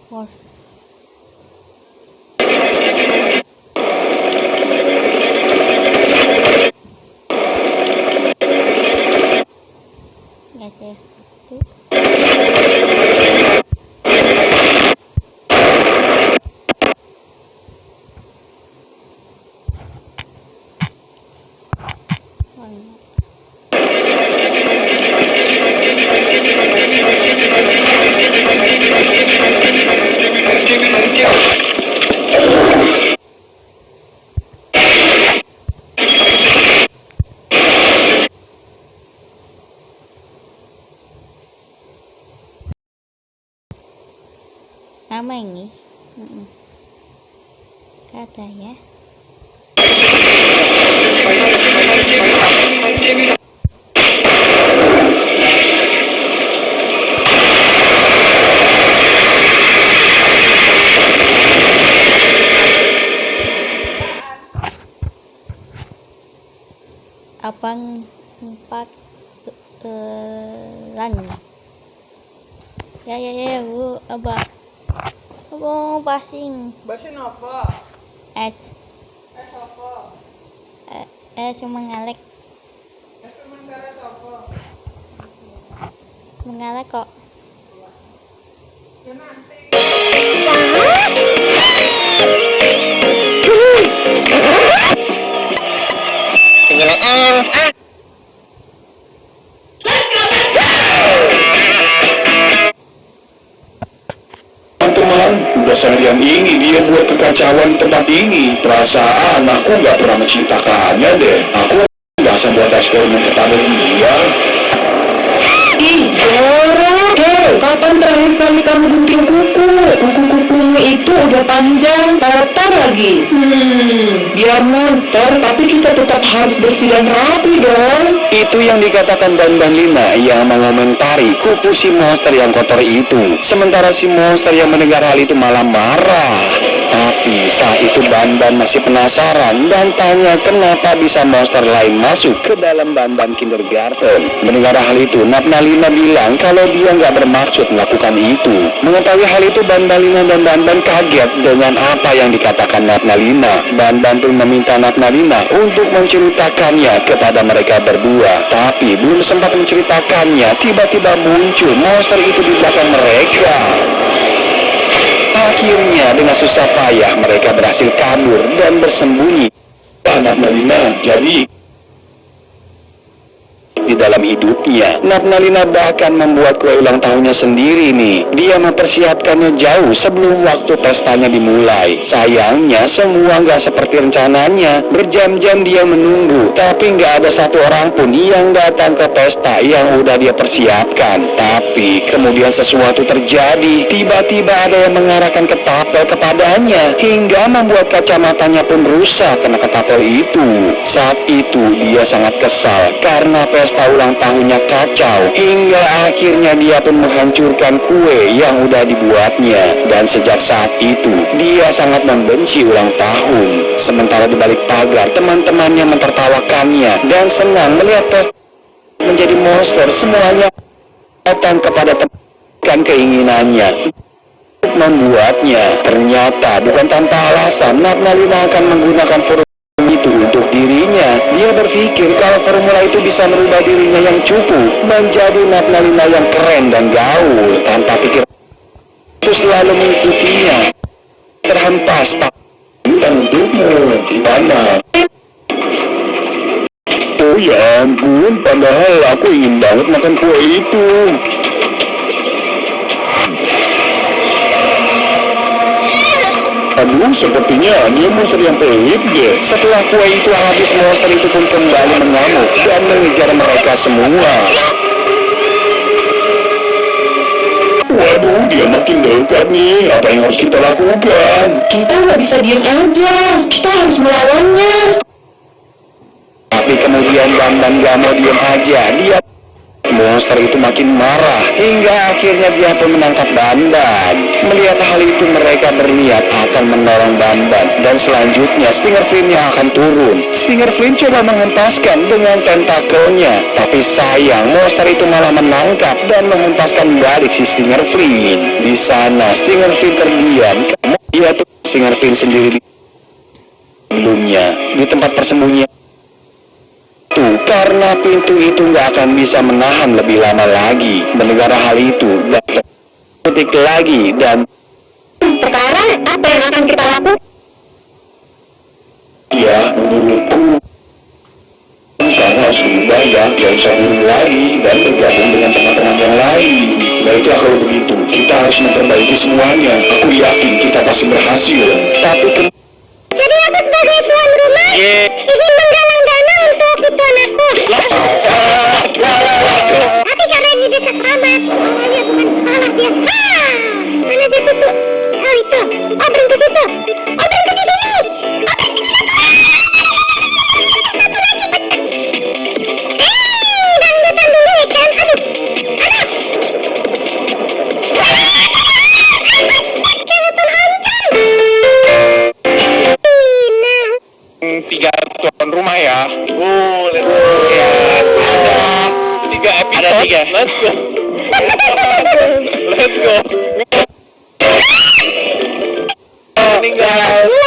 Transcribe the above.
Bos. Guys ya. Tuh. Apa ini? Kata ya. Abang empat telan. Ya bu abang passing apa? es apa? cuma ngalek Sementara apa? mengalek kok. Ya nanti. Teman, udah seharian ini dia buat kekacauan di tempat ini. Perasaan aku nggak pernah menciptakannya deh. Aku nggak sembuat eksperimen kepada dia. Ih, jorok. Hei, kapan terakhir kali kamu gunting kuku? Kuku-kukumu itu udah panjang, tata lagi. Biar monster, tapi kita tetap harus bersih dan rapi dong. Itu yang dikatakan Dan Lina yang mengomentari kuku si monster yang kotor itu. Sementara si monster yang mendengar hal itu malah marah. Tapi saat itu Ban masih penasaran dan tanya kenapa bisa monster lain masuk ke dalam Ban kindergarten. Mendengar hal itu, Lina bilang kalau dia nggak bermaksud melakukan itu. Mengetahui hal itu, Ban Lina dan Ban kaget dengan apa yang dikatakan Lina. Ban pun meminta Lina untuk menceritakannya kepada mereka berdua. Tapi belum sempat menceritakannya, tiba-tiba muncul monster itu di belakang mereka. Akhirnya dengan susah payah mereka berhasil kabur dan bersembunyi. Lina, jadi di dalam hidupnya, Lina bahkan membuat kue ulang tahunnya sendiri nih. Dia mempersiapkannya jauh sebelum waktu pestanya dimulai. Sayangnya semua nggak seperti rencananya. Berjam-jam dia menunggu, tapi nggak ada satu orang pun yang datang ke pesta yang udah dia persiapkan. Tapi kemudian sesuatu terjadi. Tiba-tiba ada yang mengarahkan ketapel kepadanya hingga membuat kacamatanya pun rusak kena ketapel itu. Saat itu dia sangat kesal karena pesta ulang tahunnya kacau, hingga akhirnya dia pun menghancurkan kue yang udah dibuatnya. Dan sejak saat itu dia sangat membenci ulang tahun. Sementara di balik pagar teman-temannya mentertawakannya dan senang melihat pesta menjadi monster. Semuanya datang kepada teman keinginannya untuk membuatnya. Ternyata bukan tanpa alasan Lina akan menggunakan formula itu untuk dirinya. Dia berpikir kalau formula itu bisa merubah dirinya yang cupu menjadi Lina yang keren dan gaul. Tanpa pikir itu selalu mengikutinya. Terhempas tak untukmu di mana? Oh ya ampun, padahal aku ingin banget makan kue itu. Aduh, sepertinya dia monster yang pelit deh. Setelah kue itu habis, monster itu pun kembali mengamuk dan mengejar mereka semua. Waduh, dia makin dekat nih. Apa yang harus kita lakukan? Kita nggak bisa diam aja. Kita harus melawannya. Tapi kemudian Dan gak mau diam aja. Dia Monster itu makin marah hingga akhirnya dia pun menangkap Banban. Melihat hal itu mereka berniat akan menolong Banban dan selanjutnya Stinger Flynn yang akan turun. Stinger Flynn coba menghentaskan dengan tentakelnya, tapi sayang monster itu malah menangkap dan menghentaskan balik si Stinger Flynn. Di sana Stinger Flynn terdiam. Dia tuh Stinger Flynn sendiri sebelumnya di tempat persembunyian. Karena pintu itu nggak akan bisa menahan lebih lama lagi. Mendengar hal itu, dan ketik lagi dan Sekarang apa yang akan kita lakukan? ya menurutku kamu harus berubah ya, gak usah buru lagi dan bergabung dengan teman-teman yang lain. Baiklah kalau begitu, kita harus memperbaiki semuanya. Aku yakin kita pasti berhasil. Tapi Jadi aku sebagai tuan rumah ingin menggalang dana untuk itu anakku. Tapi karena ini desa keramat, orangnya bukan sekolah biasa. Mana situ tuh? Oh itu. Oh berhenti situ. Oh berhenti di sini. Oh berhenti di situ. Satu lagi pecah. Dangdutan dulu ya kan. Aduh. Skeleton ancam. tiga tuan rumah ya. Ya, ada 3 episode. Ada 3. Let's go. Let's go. Meninggal.